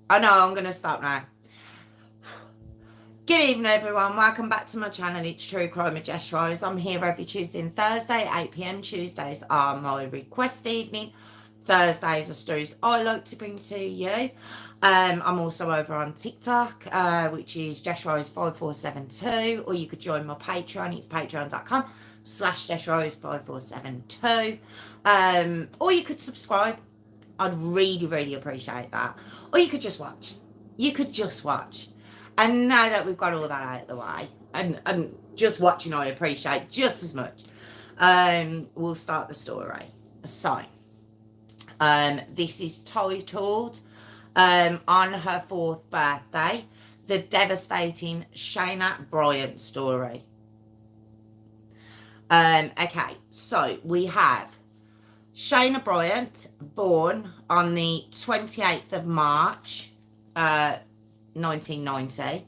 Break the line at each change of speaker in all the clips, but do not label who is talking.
I know, I'm going to stop now. Good evening, everyone. Welcome back to my channel. It's True Crime with Jess. I'm here every Tuesday and Thursday, 8 p.m. Tuesdays are my request evening. Thursdays are stories I like to bring to you. I'm also over on TikTok, which is JessRose5472, or you could join my Patreon. It's patreon.com/JessRose5472. Or you could subscribe. I'd really, really appreciate that. Or you could just watch. You could just watch. And now that we've got all that out of the way, and just watching I appreciate just as much, we'll start the story. So, this is titled, on her 4th birthday, the devastating Shayna Bryant story. Okay, so we have Shayna Bryant, born on the 28th of March, 1990.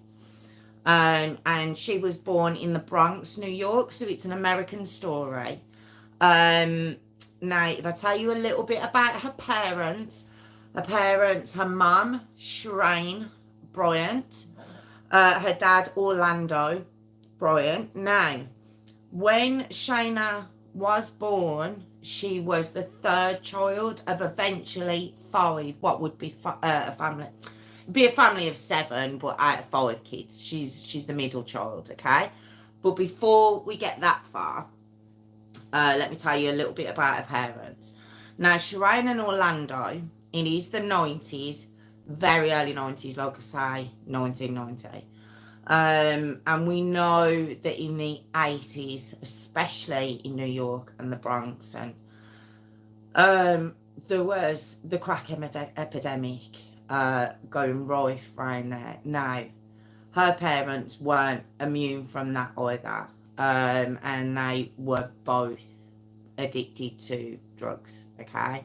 And she was born in the Bronx, New York, so it's an American story. Now, if I tell you a little bit about her parents, her mum, Shayna Bryant, her dad, Orlando Bryant. Now, when Shayna was born, she was the 3rd child of eventually 5, what would be a family. Be a family of 7, but out of 5 kids. She's the middle child, okay? But before we get that far, let me tell you a little bit about her parents. Now, Shireen and Orlando, it is the 90s, very early 90s, like I say, 1990. And we know that in the 80s, especially in New York and the Bronx, and there was the crack epidemic going rife around there. Now, her parents weren't immune from that either, and they were both addicted to drugs, okay?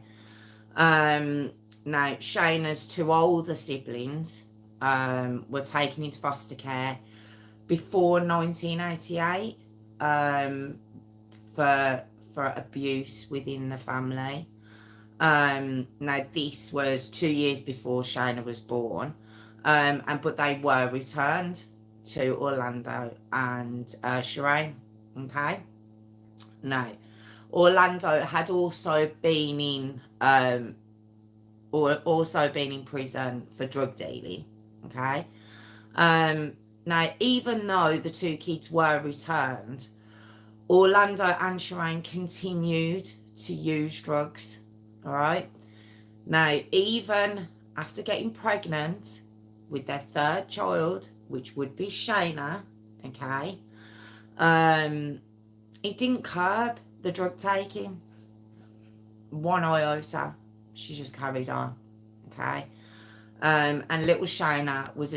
Now, Shayna's 2 older siblings were taken into foster care before 1988 for abuse within the family. Now, this was 2 years before Shayna was born, but they were returned to Orlando and Shireen, okay? Now, Orlando had also been in prison for drug dealing, okay? Now, even though the 2 kids were returned, Orlando and Shireen continued to use drugs. All right. Now, even after getting pregnant with their 3rd child, which would be Shayna, okay, it didn't curb the drug taking one iota. She just carried on, okay. And little Shayna was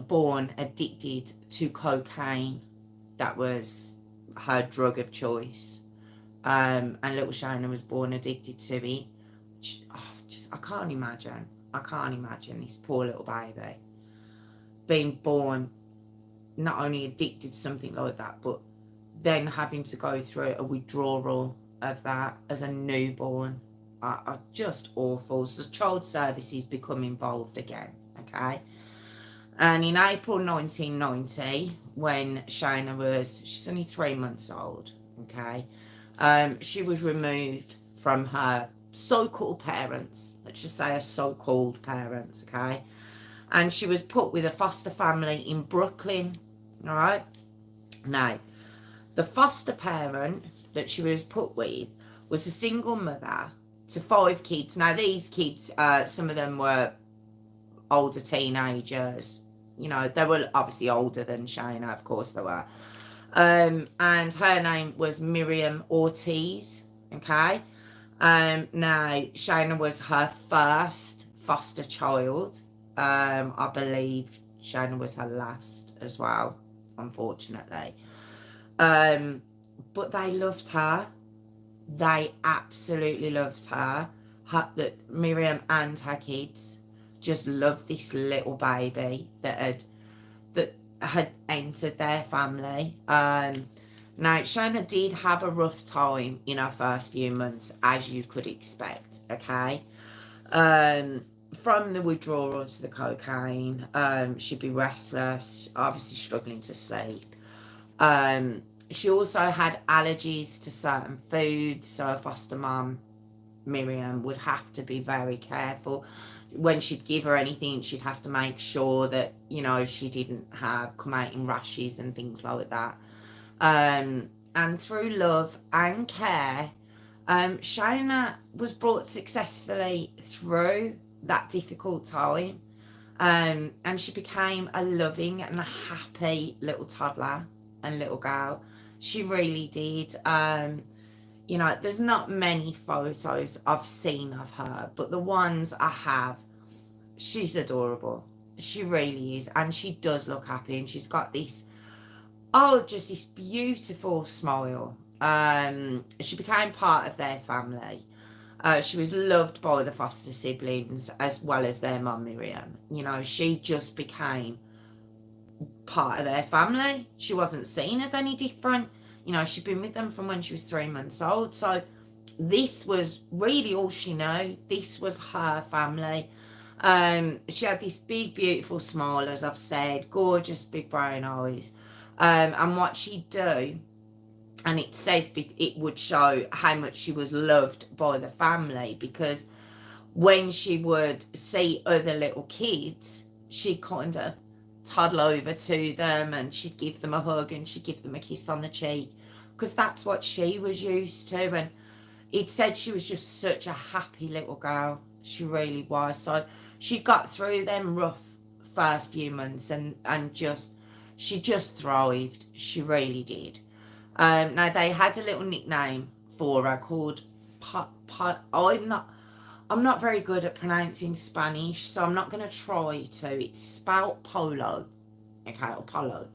born addicted to cocaine. That was her drug of choice. And little Shayna was born addicted to it. I can't imagine this poor little baby being born not only addicted to something like that, but then having to go through a withdrawal of that as a newborn. Just awful. So child services become involved again, okay? And in April 1990, when she's only 3 months old, okay, she was removed from her so-called parents. Let's just say her so-called parents, okay? And she was put with a foster family in Brooklyn, all right? Now, the foster parent that she was put with was a single mother to 5 kids. Now, these kids, some of them were older teenagers. You know, they were obviously older than Shayna, of course they were. And her name was Miriam Ortiz, okay? Now, Shayna was her first foster child. I believe Shayna was her last as well, unfortunately. But they loved her. They absolutely loved her. Miriam and her kids just loved this little baby that had entered their family. Now, Shayna did have a rough time in her first few months, as you could expect, okay? from the withdrawal to the cocaine, she'd be restless, obviously struggling to sleep. She also had allergies to certain foods, so her foster mum, Miriam, would have to be very careful. When she'd give her anything, she'd have to make sure that, you know, she didn't have come out in rashes and things like that. And through love and care, Shayna was brought successfully through that difficult time. And she became a loving and a happy little toddler and little girl. She really did. You know, there's not many photos I've seen of her, but the ones I have, she's adorable. She really is. And she does look happy, and she's got this, just this beautiful smile. She became part of their family. She was loved by the foster siblings as well as their mum, Miriam. You know, she just became part of their family. She wasn't seen as any different. You know, she'd been with them from when she was 3 months old. So this was really all she knew. This was her family. She had this big, beautiful smile, as I've said, gorgeous big brown eyes. And what she'd do, and it says it would show how much she was loved by the family, because when she would see other little kids, she'd kind of toddle over to them and she'd give them a hug and she'd give them a kiss on the cheek, because that's what she was used to. And it said she was just such a happy little girl. She really was. So she got through them rough first few months and she just thrived. She really did. Now they had a little nickname for her called I'm not very good at pronouncing Spanish, so I'm not going to try to. It's spelled Polo, okay, or Polo.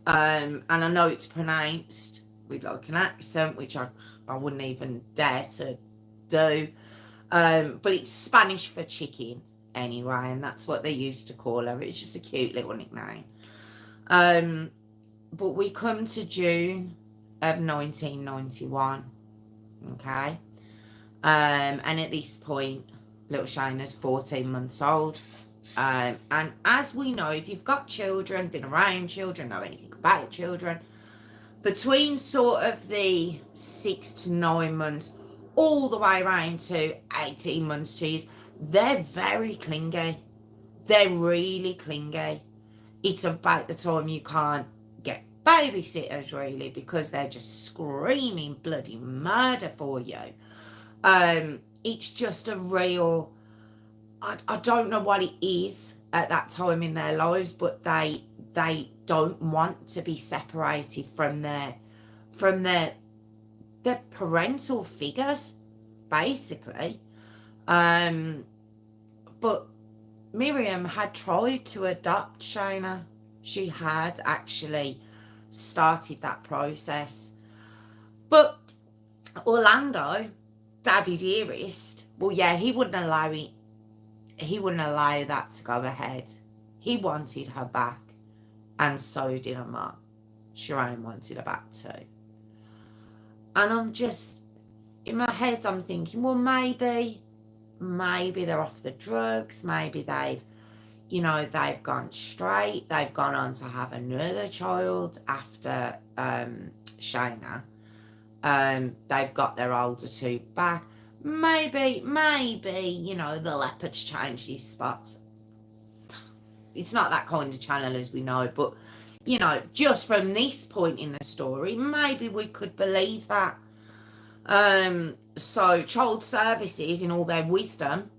And I know it's pronounced with like an accent, which I wouldn't even dare to do. But it's Spanish for chicken anyway, and that's what they used to call her. It's just a cute little nickname. But we come to June of 1991, okay? And at this point, little Shayna's 14 months old. And as we know, if you've got children, been around children, know anything about children, between sort of the 6 to 9 months, all the way around to 18 months, 2 years, they're very clingy. They're really clingy. It's about the time you can't get babysitters, really, because they're just screaming bloody murder for you. It's just a real, I don't know what it is at that time in their lives, but they don't want to be separated from their parental figures, basically. But Miriam had tried to adopt Shayna. She had actually started that process. But Orlando, Daddy Dearest, well, yeah, he wouldn't allow it. He wouldn't allow that to go ahead. He wanted her back, and so did her mum. Sharon wanted her back too. And I'm just, in my head, I'm thinking, well, maybe they're off the drugs. Maybe they've gone straight. They've gone on to have another child after Shayna. They've got their older two back. Maybe, the leopard's changed his spots. It's not that kind of channel, as we know, but, just from this point in the story, maybe we could believe that. So child services, in all their wisdom,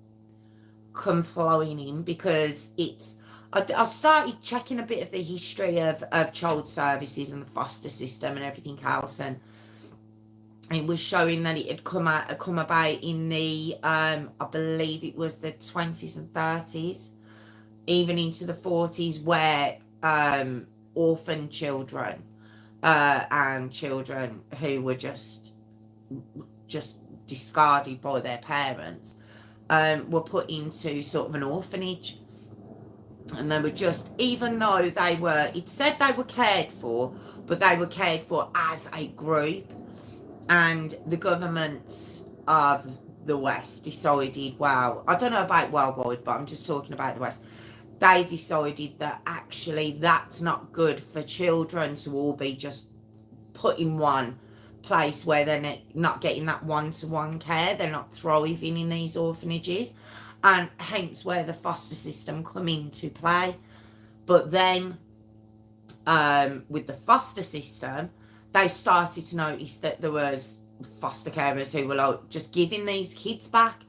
come flowing in, because I started checking a bit of the history of child services and the foster system and everything else, and it was showing that it had come about in the I believe it was the 20s and 30s, even into the 40s, where orphan children and children who were just discarded by their parents were put into sort of an orphanage, and they were just, even though it said they were cared for, but they were cared for as a group. And the governments of the West decided, well, I don't know about worldwide, but I'm just talking about the West. They decided that actually that's not good for children to all be just put in one place where they're not getting that one-to-one care. They're not thriving in these orphanages, and hence where the foster system come into play. But then with the foster system, they started to notice that there was foster carers who were like just giving these kids back.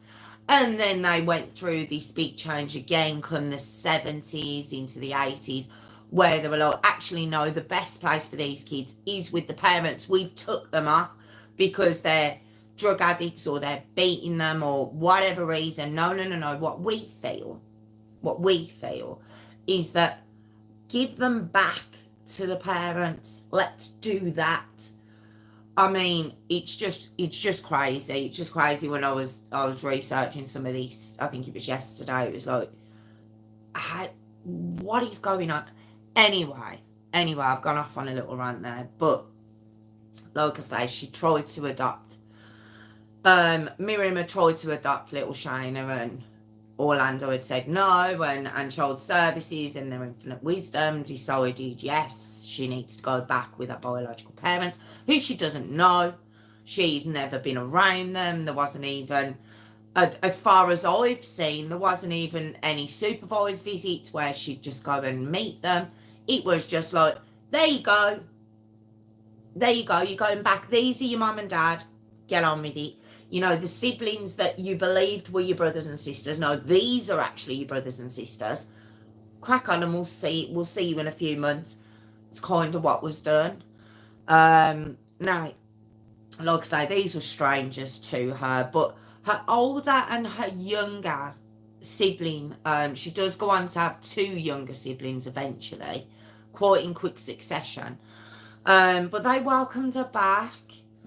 And then they went through this big change again, come the 70s into the 80s, where they were like, actually, no, the best place for these kids is with the parents. We've took them off because they're drug addicts or they're beating them or whatever reason. No. What we feel is that give them back to the parents. Let's do that. I mean, it's just crazy. It's just crazy. When I was researching some of these, I think it was yesterday, it was like, what is going on? Anyway, I've gone off on a little rant there. But like I say, she tried to adopt. Miriam had tried to adopt little Shayna, and Orlando had said no, and Child Services and their infinite wisdom decided yes, she needs to go back with her biological parents, who she doesn't know. She's never been around them. There wasn't even, as far as I've seen, there wasn't even any supervised visits where she'd just go and meet them. It was just like, there you go, you're going back. These are your mum and dad. Get on with it. You know, the siblings that you believed were your brothers and sisters, no, these are actually your brothers and sisters. Crack on, and we'll see you in a few months. It's kind of what was done. Now, like I say, these were strangers to her, but her older and her younger sibling, she does go on to have 2 younger siblings eventually, quite in quick succession. But they welcomed her back.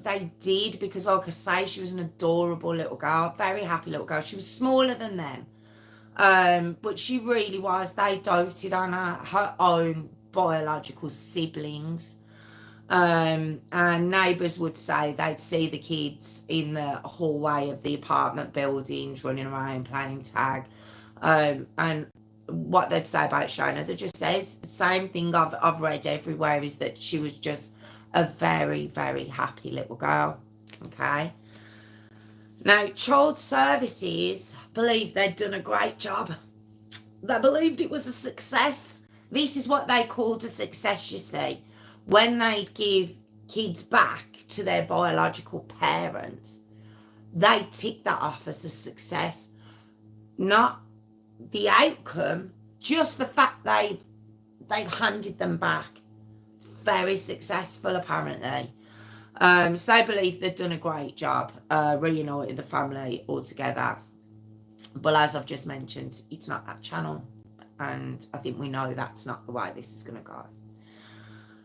They did, because like I say, she was an adorable little girl, very happy little girl. She was smaller than them, but she really was. They doted on her own biological siblings. And neighbours would say they'd see the kids in the hallway of the apartment buildings running around playing tag. And what they'd say about Shayna, they just says the same thing I've read everywhere, is that she was just a very, very happy little girl. Okay. Now, Child Services believed they'd done a great job. They believed it was a success. This is what they called a success, you see. When they'd give kids back to their biological parents, they tick that off as a success. Not the outcome, just the fact they've handed them back. Very successful, apparently. So they believe they've done a great job reuniting the family all together. But as I've just mentioned, it's not that channel, and I think we know that's not the way this is going to go.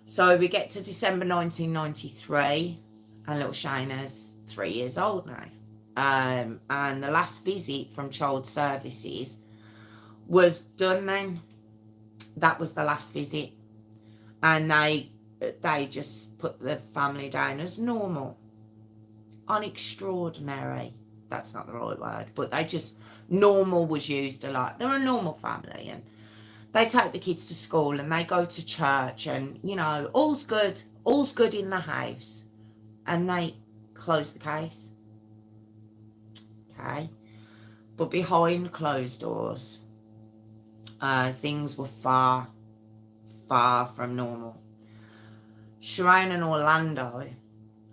So we get to December 1993, and little Shayna's 3 years old now. And the last visit from Child Services was done then. That was the last visit. And they just put the family down as normal. Unextraordinary. That's not the right word. But normal was used a lot. They're a normal family. And they take the kids to school and they go to church. And, you know, all's good. All's good in the house. And they close the case. Okay. But behind closed doors, things were far from normal. Shireen and Orlando,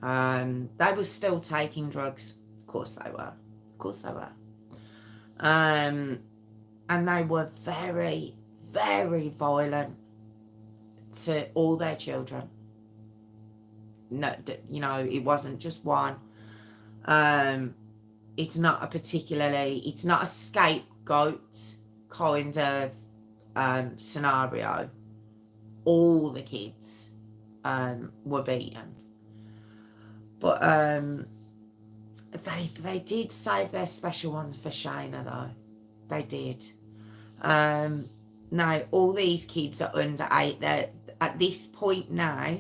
they were still taking drugs. Of course they were. And they were very, very violent to all their children. No, you know, it wasn't just one. It's not a scapegoat kind of scenario. All the kids were beaten, but they did save their special ones for Shayna, though. They did. Now all these kids are under 8. They're at this point now.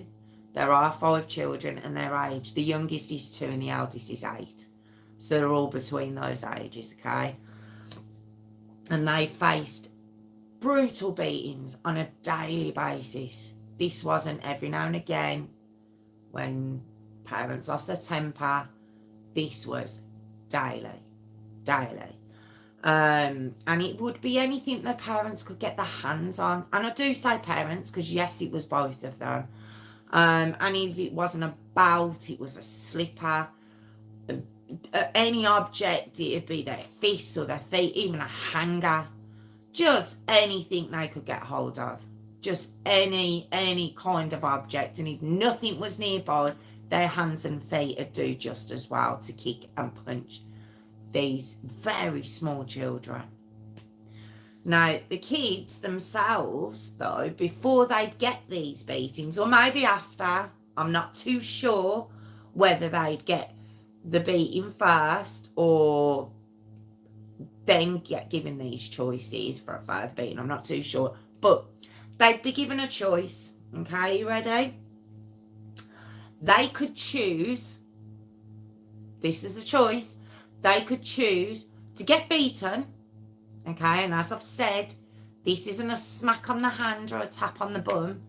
There are 5 children, and their age, the youngest is 2 and the eldest is 8. So they're all between those ages, okay? And they faced brutal beatings on a daily basis. This wasn't every now and again when parents lost their temper. This was daily. And it would be anything that parents could get their hands on. And I do say parents because, yes, it was both of them. And if it wasn't a belt, it was a slipper, any object, it'd be their fists or their feet, even a hanger, just anything they could get hold of, just any kind of object. And if nothing was nearby, their hands and feet would do just as well to kick and punch these very small children. Now, the kids themselves, though, before they'd get these beatings, or maybe after, I'm not too sure whether they'd get the beating first or then get given these choices for a further beating. I'm not too sure. But they'd be given a choice. Okay, you ready? They could choose, this is a choice, they could choose to get beaten. Okay, and as I've said, this isn't a smack on the hand or a tap on the bum.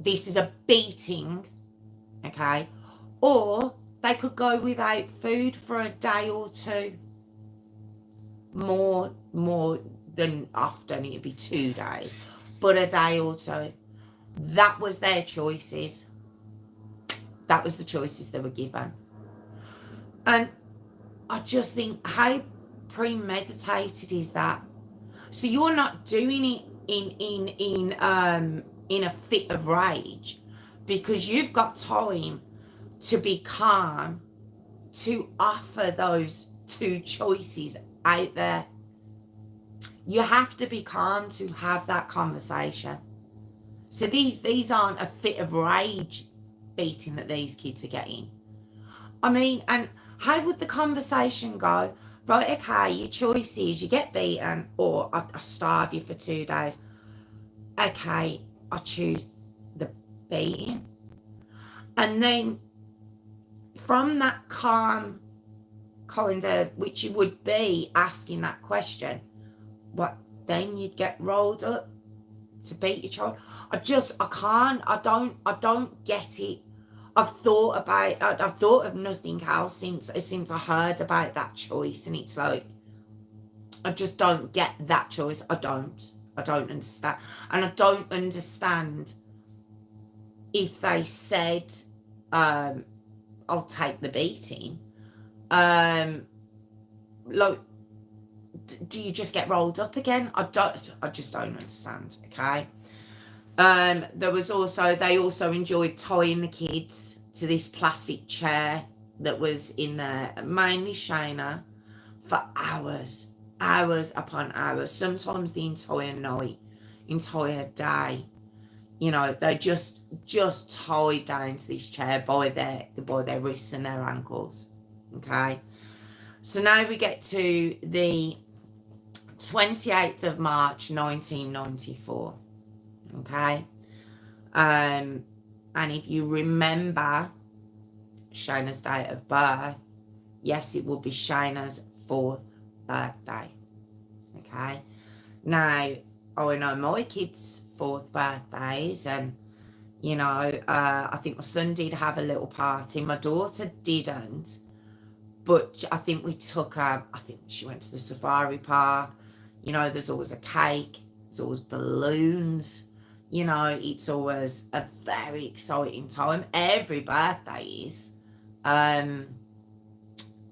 This is a beating, okay? Or they could go without food for a day or two. More than often, it'd be 2 days, but a day or two. That was their choices. That was the choices they were given. And I just think, how premeditated is that? So you're not doing it in a fit of rage, because you've got time to be calm, to offer those 2 choices out there. You have to be calm to have that conversation. So these aren't a fit of rage beating that these kids are getting. I mean, and how would the conversation go? Right, okay, your choice is you get beaten or I starve you for 2 days. Okay, I choose the beating. And then from that calm kind of, which you would be asking that question, what, then you'd get rolled up to beat your child? I don't get it. I've thought of nothing else since I heard about that choice, and it's like, I just don't get that choice. I don't understand. And I don't understand if they said, I'll take the beating. Like, do you just get rolled up again? I just don't understand, okay? They also enjoyed tying the kids to this plastic chair that was in there, mainly Shayna, for hours upon hours, sometimes the entire night, entire day. You know, they just tied down to this chair by their wrists and their ankles. Okay. So now we get to the 28th of March 1994. Okay. And if you remember Shayna's date of birth, yes, it will be Shayna's 4th birthday. Okay. Now, I know my kids' 4th birthdays, and you know, I think my son did have a little party. My daughter didn't, but I think we took her. I think she went to the safari park. You know, there's always a cake. There's always balloons. You know, it's always a very exciting time. Every birthday is.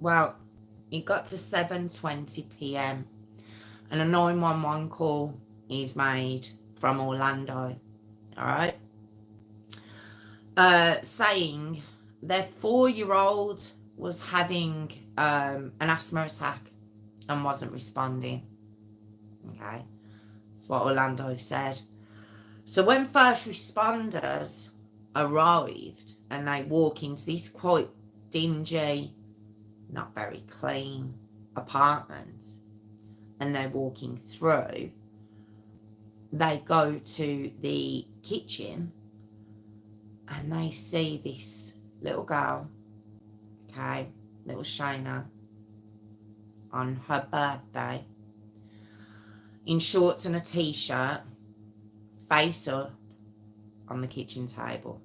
Well, it got to 7:20 p.m. and a 911 call is made from Orlando. All right. Saying their 4-year-old was having an asthma attack and wasn't responding. Okay. That's what Orlando said. So when first responders arrived and they walk into this quite dingy, not very clean apartment, and they're walking through, they go to the kitchen and they see this little girl, okay, little Shayna, on her birthday, in shorts and a t-shirt, face up, on the kitchen table.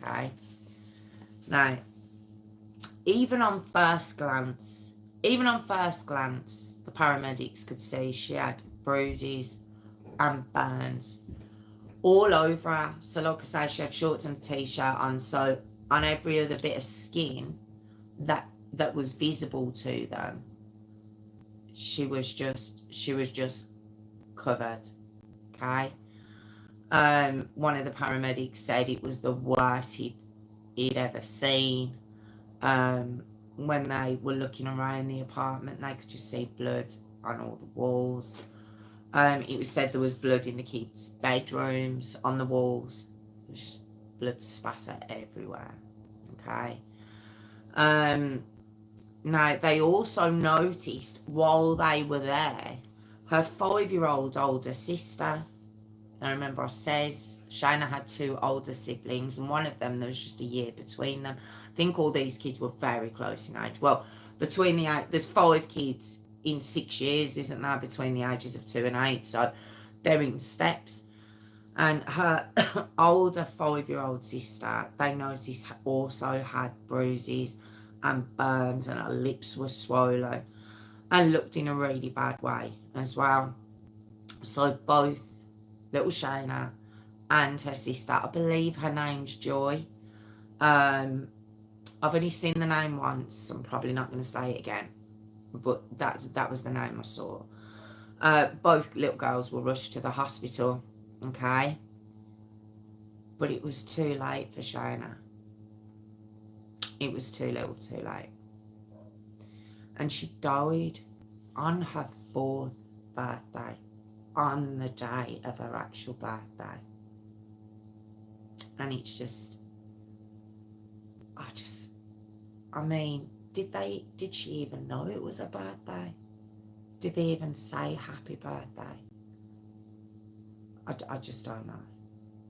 Okay. Now, even on first glance, the paramedics could see she had bruises and burns all over her. So like I say, she had shorts and a t-shirt on, so on every other bit of skin that was visible to them, she was just covered. Okay. One of the paramedics said it was the worst he'd ever seen. When they were looking around the apartment, they could just see blood on all the walls. It was said there was blood in the kids' bedrooms, on the walls. It was just blood spatter everywhere. Okay. Now, they also noticed while they were there, her 5-year-old older sister. I remember I says Shayna had 2 older siblings, and one of them, there was just a year between them. I think all these kids were very close in age. Well, there's 5 kids in 6 years, isn't there, between the ages of 2 and 8, so they're in steps. And her older 5-year-old sister, they noticed, also had bruises and burns, and her lips were swollen and looked in a really bad way as well. So both little Shayna and her sister, I believe her name's Joy. I've only seen the name once. I'm probably not going to say it again, but that was the name I saw. Both little girls were rushed to the hospital. Okay, but it was too late for Shayna. It was too little, too late, and she died on her 4th birthday, on the day of her actual birthday. And it's just, I mean, did she even know it was her birthday? Did they even say happy birthday? I just don't know.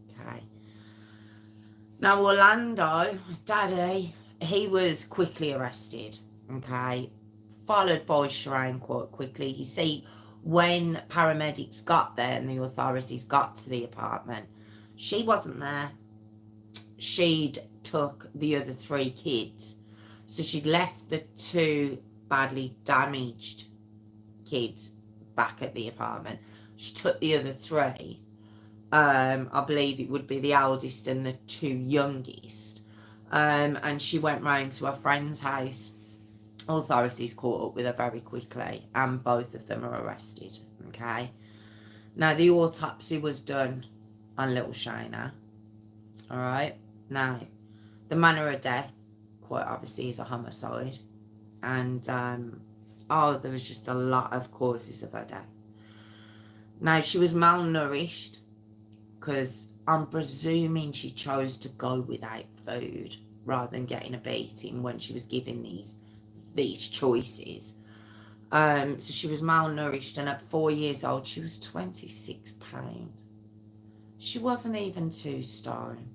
Okay. Now, Orlando, Daddy, he was quickly arrested. Okay. Followed by Shireen quite quickly. You see, when paramedics got there and the authorities got to the apartment, she wasn't there. She'd took the other 3 kids. So she'd left the 2 badly damaged kids back at the apartment. She took the other 3. I believe it would be the eldest and the 2 youngest. And she went round to her friend's house. Authorities caught up with her very quickly, and both of them are arrested. Okay. Now, the autopsy was done on little Shayna. All right. Now, the manner of death, quite obviously, is a homicide. And, there was just a lot of causes of her death. Now, she was malnourished, because I'm presuming she chose to go without food rather than getting a beating when she was given these choices. So she was malnourished, and at 4 years old, she was 26 pounds. She wasn't even 2 stone.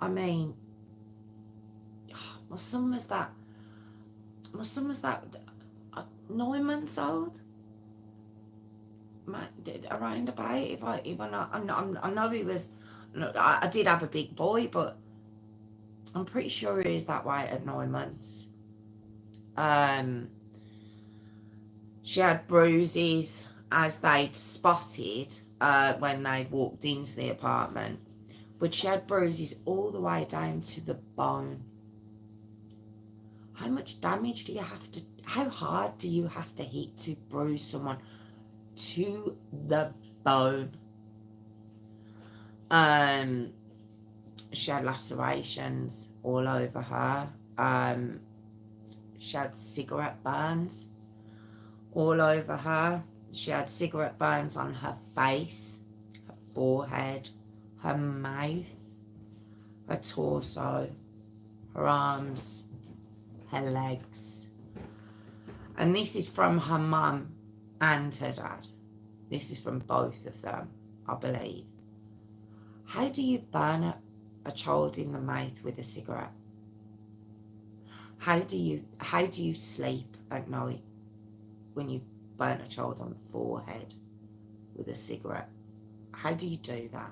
I mean, my son was that 9 months old. Around about, if I not, I know he was. I did have a big boy, but I'm pretty sure he is that way at 9 months. She had bruises, as they'd spotted when they walked into the apartment, but she had bruises all the way down to the bone. How much damage do you have to? How hard do you have to hit to bruise someone to the bone? She had lacerations all over her. She had cigarette burns all over her. She had cigarette burns on her face, her forehead, her mouth, her torso, her arms, her legs. And this is from her mum and her dad. This is from both of them, I believe. How do you burn a child in the mouth with a cigarette? How do you sleep at night when you burn a child on the forehead with a cigarette? How do you do that?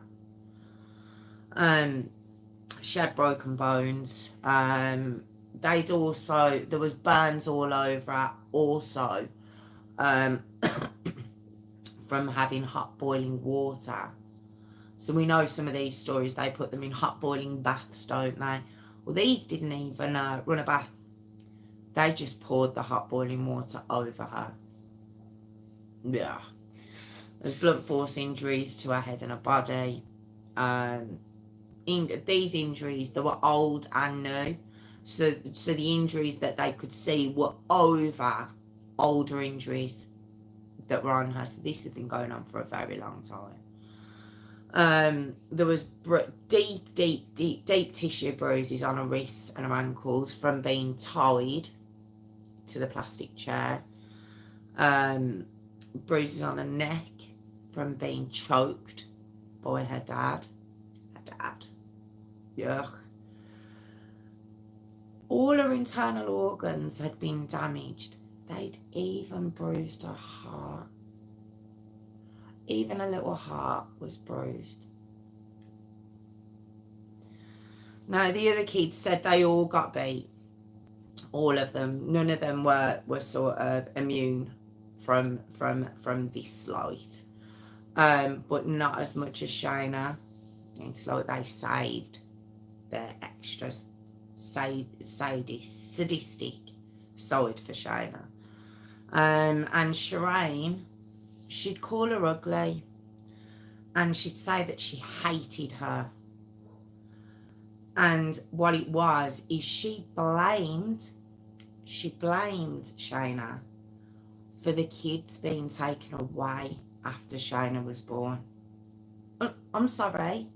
She had broken bones. There was burns all over her also, from having hot boiling water. So we know some of these stories, they put them in hot boiling baths, don't they? Well, these didn't even run a bath. They just poured the hot boiling water over her. Yeah. There's blunt force injuries to her head and her body. These injuries, they were old and new. So the injuries that they could see were over older injuries that were on her. So this had been going on for a very long time. There was deep tissue bruises on her wrists and her ankles from being tied to the plastic chair. Bruises on her neck from being choked by her dad. Yuck. All her internal organs had been damaged. They'd even bruised her heart. Even a little heart was bruised. Now, the other kids said they all got beat. All of them. None of them were sort of immune from this life. But not as much as Shayna. It's like they saved their extra sadistic side for Shayna. And Shireen, she'd call her ugly, and she'd say that she hated her. And what it was is she blamed Shayna for the kids being taken away after Shayna was born. I'm sorry.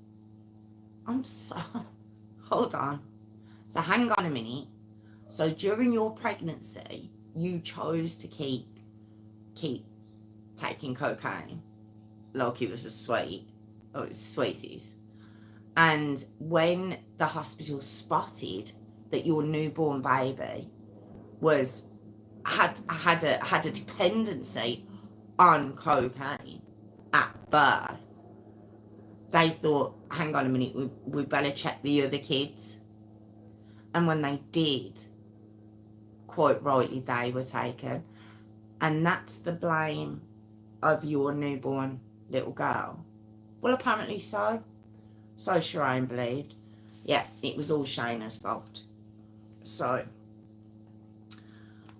Hold on. So hang on a minute. So during your pregnancy, you chose to keep taking cocaine like it was a sweet, or it's sweeties. And when the hospital spotted that your newborn baby had a dependency on cocaine at birth, they thought, hang on a minute, we better check the other kids. And when they did, quite rightly, they were taken. And that's the blame of your newborn little girl. Well, apparently so. So Shireen believed. Yeah, it was all Shayna's fault. So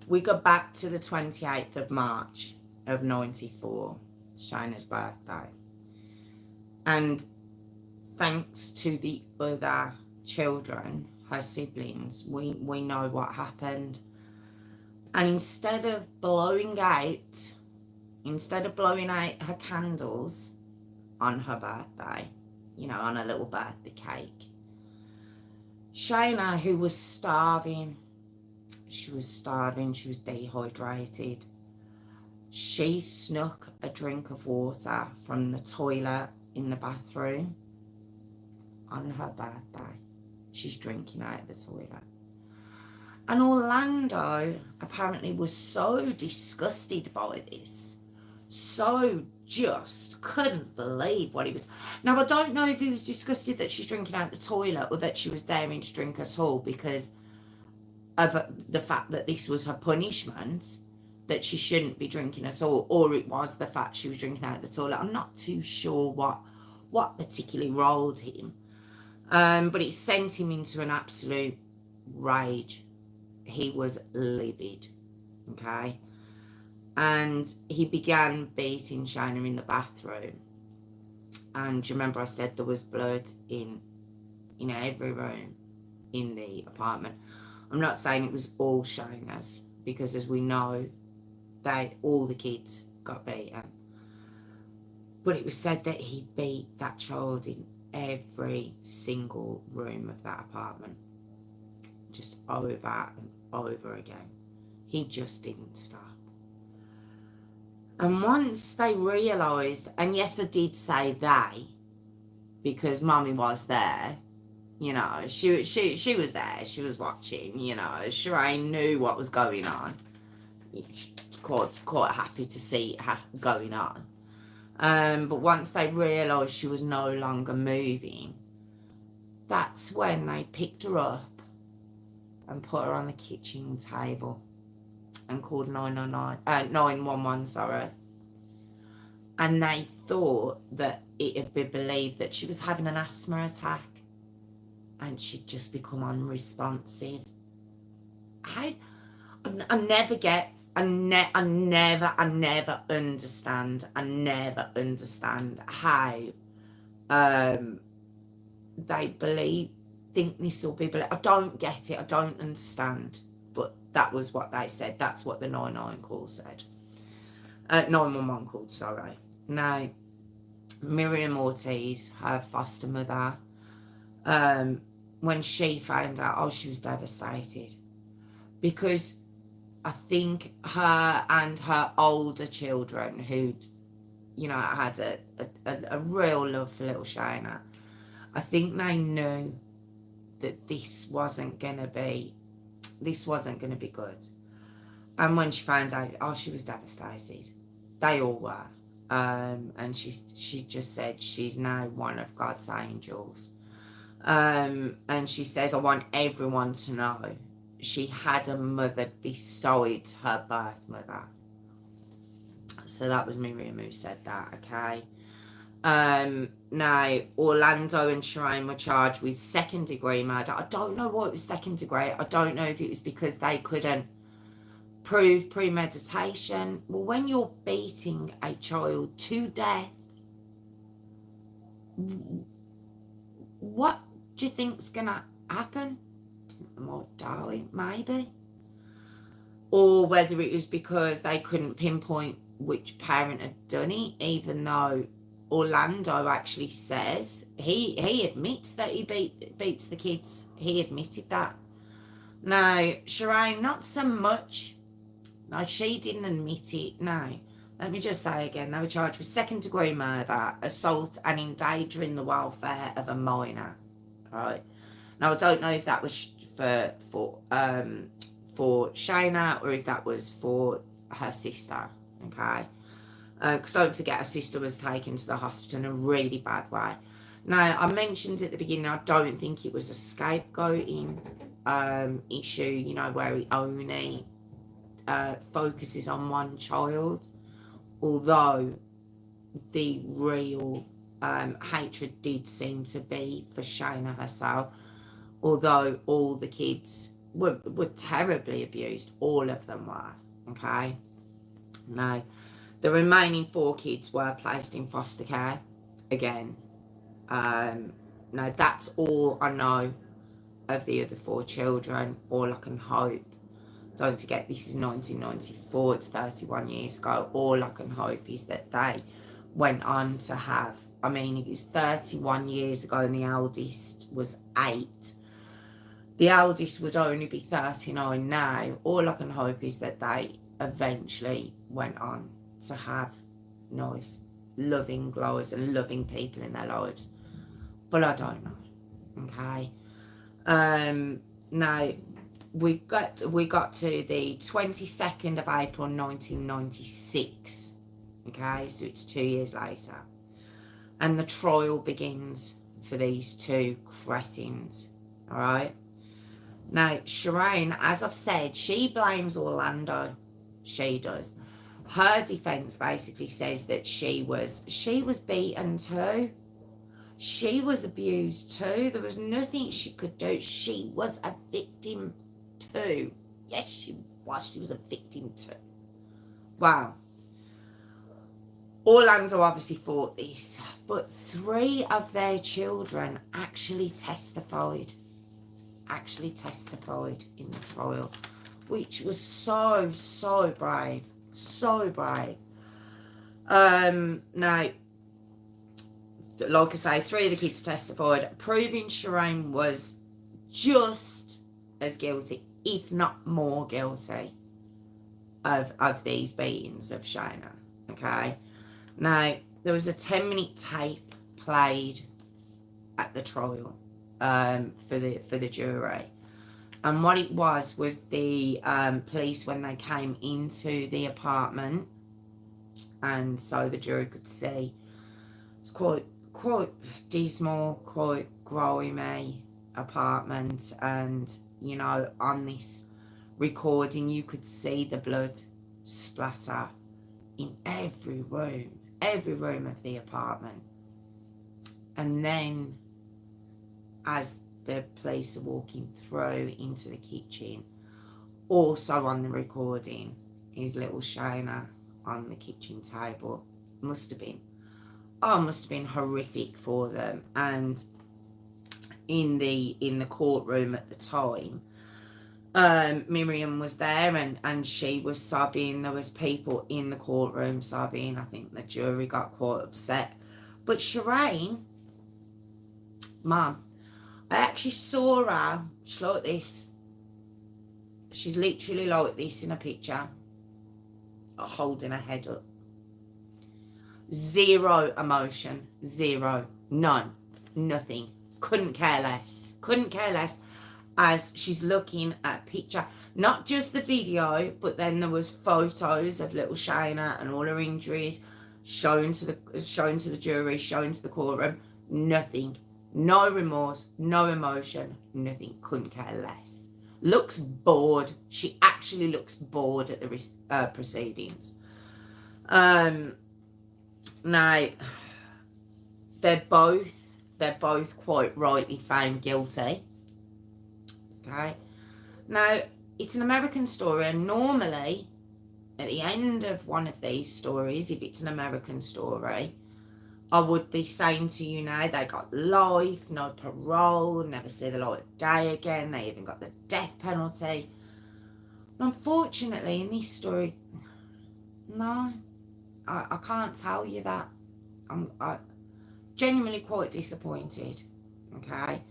we got back to the 28th of March of 94, Shayna's birthday. And thanks to the other children, her siblings, we know what happened. And instead of blowing out her candles on her birthday, on a little birthday cake, Shayna, who was starving, she was dehydrated. She snuck a drink of water from the toilet in the bathroom on her birthday. She's drinking out of the toilet. And Orlando apparently was so disgusted by this, so just couldn't believe what he was. Now, I don't know if he was disgusted that she's drinking out the toilet or that she was daring to drink at all because of the fact that this was her punishment, that she shouldn't be drinking at all, or it was the fact she was drinking out the toilet. I'm not too sure what particularly rolled him, but it sent him into an absolute rage. He was livid, okay? And he began beating Shayna in the bathroom. And do you remember I said there was blood in every room in the apartment? I'm not saying it was all Shayna's, because as we know, all the kids got beaten. But it was said that he beat that child in every single room of that apartment. Just over and over again. He just didn't stop. And once they realised, and yes, I did say they, because Mummy was there, You know, she was there. She was watching. You know, Shireen knew what was going on. Quite happy to see it going on. But once they realised she was no longer moving, that's when they picked her up and put her on the kitchen table and called 911, sorry. And they thought that it had been believed that she was having an asthma attack and she'd just become unresponsive. I never get, I never understand how they think this will be believed. I don't get it. I don't understand. But that was what they said. That's what the 911 call said. 911 called, sorry. Now, Miriam Ortiz, her foster mother, when she found out, she was devastated. Because I think her and her older children, who, you know, had a real love for little Shayna, I think they knew that this wasn't gonna be good. And when she found out, she was devastated. They all were. And she just said she's now one of God's angels. And she says, I want everyone to know she had a mother besides her birth mother. So that was Miriam who said that, okay? Now, Orlando and Shireen were charged with second-degree murder. I don't know why it was second-degree. I don't know if it was because they couldn't prove premeditation. Well, when you're beating a child to death, what do you think's gonna happen? Might die, maybe. Or whether it was because they couldn't pinpoint which parent had done it, even though Orlando actually says he admits that he beats the kids. He admitted that. Now, Shireen, not so much. No, she didn't admit it. No. Let me just say again, they were charged with second-degree murder, assault, and endangering the welfare of a minor. Right. Now, I don't know if that was for Shayna or if that was for her sister. Okay. Because don't forget, her sister was taken to the hospital in a really bad way. Now, I mentioned at the beginning, I don't think it was a scapegoating issue, you know, where he only focuses on one child. Although the real hatred did seem to be for Shayna herself. Although all the kids were terribly abused. All of them were. Okay? Now, the remaining 4 kids were placed in foster care. Again. Now, that's all I know of the other 4 children. All I can hope. Don't forget, this is 1994. It's 31 years ago. All I can hope is that they went on to have... I mean, it was 31 years ago and the eldest was 8. The eldest would only be 39 now. All I can hope is that they eventually went on to have nice, loving lives and loving people in their lives. But I don't know. Okay? Now, we got to the 22nd of April 1996. Okay? So it's 2 years later. And the trial begins for these 2 cretins. Alright? Now, Shireen, as I've said, she blames Orlando. She does. Her defence basically says that she was beaten too. She was abused too. There was nothing she could do. She was a victim too. Yes, she was. She was a victim too. Wow. Orlando obviously fought this, but 3 of their children actually testified in the trial, which was so brave. So brave. Now, like I say, 3 of the kids testified, proving Shireen was just as guilty, if not more guilty, of these beatings of Shayna. Okay? Now, there was a 10-minute tape played at the trial. for the jury. And what it was the police, when they came into the apartment, and so the jury could see, it's quite dismal, quite grimy apartment, and you know, on this recording you could see the blood splatter in every room of the apartment. And then as the police are walking through into the kitchen, also on the recording is little Shayna on the kitchen table. Must have been horrific for them. And in the courtroom at the time, Miriam was there, and she was sobbing. There was people in the courtroom sobbing. I think the jury got quite upset. But Shireen, Mum, I actually saw her. She's like this. She's literally like this in a picture, holding her head up. Zero emotion. Zero. None. Nothing. Couldn't care less. Couldn't care less, as she's looking at a picture. Not just the video, but then there was photos of little Shayna and all her injuries shown to the jury, shown to the courtroom. Nothing. No remorse, no emotion, nothing. Couldn't care less. Looks bored. She actually looks bored at the proceedings. Now, they're both quite rightly found guilty. Okay. Now, it's an American story, and normally, at the end of one of these stories, if it's an American story, I would be saying to you now, they got life, no parole, never see the light of day again, they even got the death penalty. Unfortunately, in this story, no, I can't tell you that. I'm genuinely quite disappointed. Okay.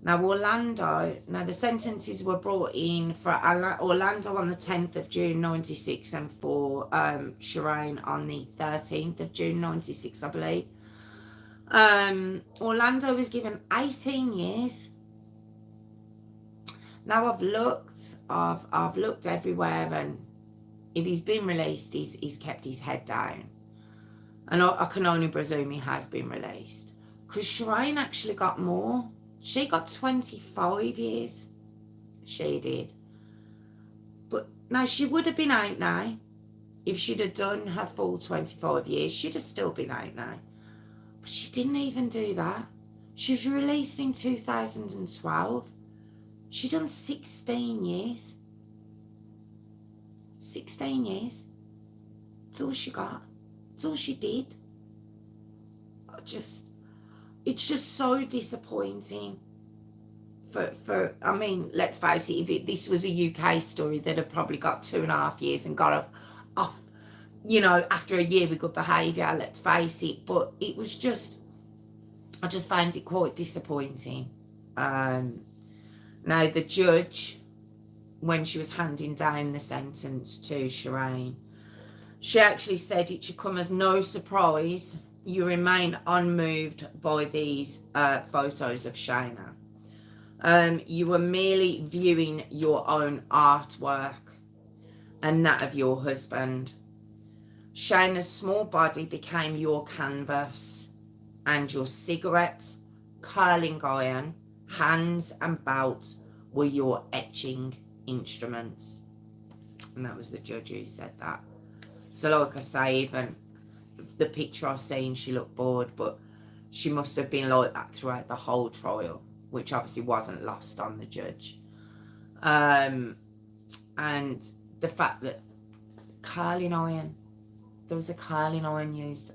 Now, the sentences were brought in for Orlando on the 10th of June 96 and for Shireen on the 13th of June 96, I believe. Orlando was given 18 years. Now, I've looked everywhere, and if he's been released, he's kept his head down. And I can only presume he has been released. Because Shireen actually got more. She got 25 years. She did. But now, she would have been out now. If she'd have done her full 25 years, she'd have still been out now. But she didn't even do that. She was released in 2012. She done 16 years. 16 years. That's all she got. That's all she did. It's just so disappointing. I mean, let's face it, if this was a UK story, they'd have probably got 2.5 years and got off, you know, after a year with good behaviour, let's face it. But it was just, I just found it quite disappointing. Now, the judge, when she was handing down the sentence to Shireen, she actually said it should come as no surprise you remain unmoved by these photos of Shayna. You were merely viewing your own artwork and that of your husband. Shayna's small body became your canvas, and your cigarettes, curling iron, hands and belts were your etching instruments. And that was the judge who said that. So like I say, even the picture I seen, she looked bored, but she must have been like that throughout the whole trial, which obviously wasn't lost on the judge. And the fact that curling iron, there was a curling iron used.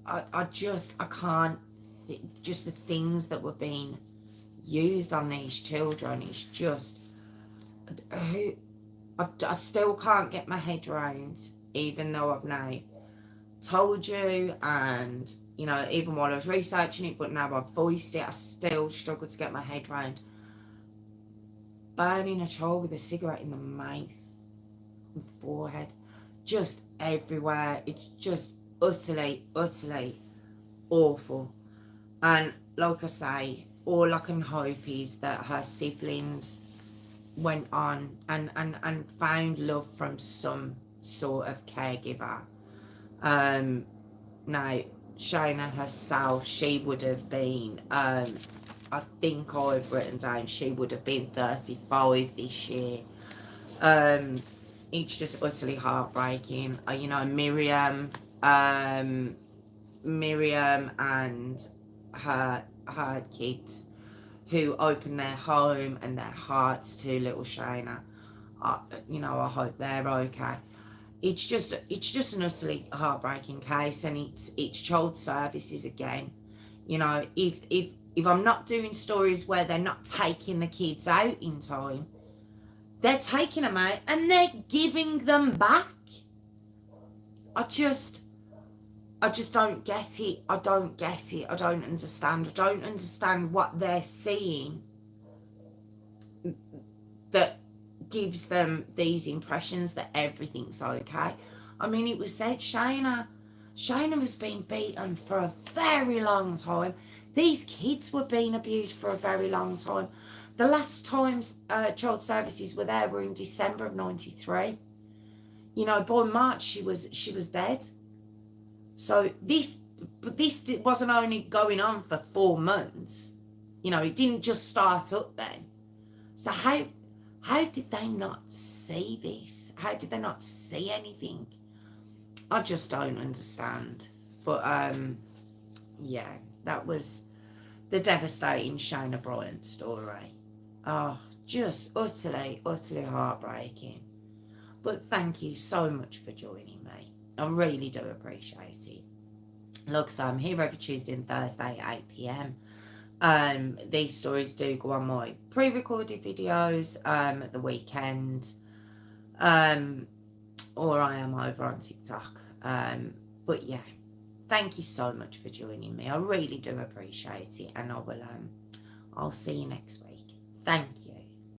I can't, just the things that were being used on these children is just, I still can't get my head around, even though I've now told you, and you know, even while I was researching it, but now I've voiced it, I still struggle to get my head around burning a child with a cigarette in the mouth and forehead, just everywhere. It's just utterly awful. And like I say, all I can hope is that her siblings went on and found love from some sort of caregiver. Now, Shayna herself, she would have been, I think I've written down, she would have been 35 this year. It's just utterly heartbreaking. You know, Miriam and her kids who opened their home and their hearts to little Shayna. You know, I hope they're okay. It's just an utterly heartbreaking case, and it's child services again. You know, if I'm not doing stories where they're not taking the kids out in time, they're taking them out and they're giving them back. I just don't get it. I don't get it. I don't understand. I don't understand what they're seeing that gives them these impressions that everything's okay. I mean, it was said Shayna was being beaten for a very long time. These kids were being abused for a very long time. The last times child services were there were in December of '93. You know, by March she was dead. So this wasn't only going on for 4 months. You know, it didn't just start up then. So how did they not see this? How did they not see anything? I just don't understand. But yeah, that was the devastating Shayna Bryant story. Oh, just utterly heartbreaking. But thank you so much for joining me. I really do appreciate it. Like I say, I'm here every Tuesday and Thursday at 8 p.m. These stories do go on my pre-recorded videos at the weekend, or I am over on TikTok. But yeah, thank you so much for joining me. I really do appreciate it, and I'll see you next week. Thank you.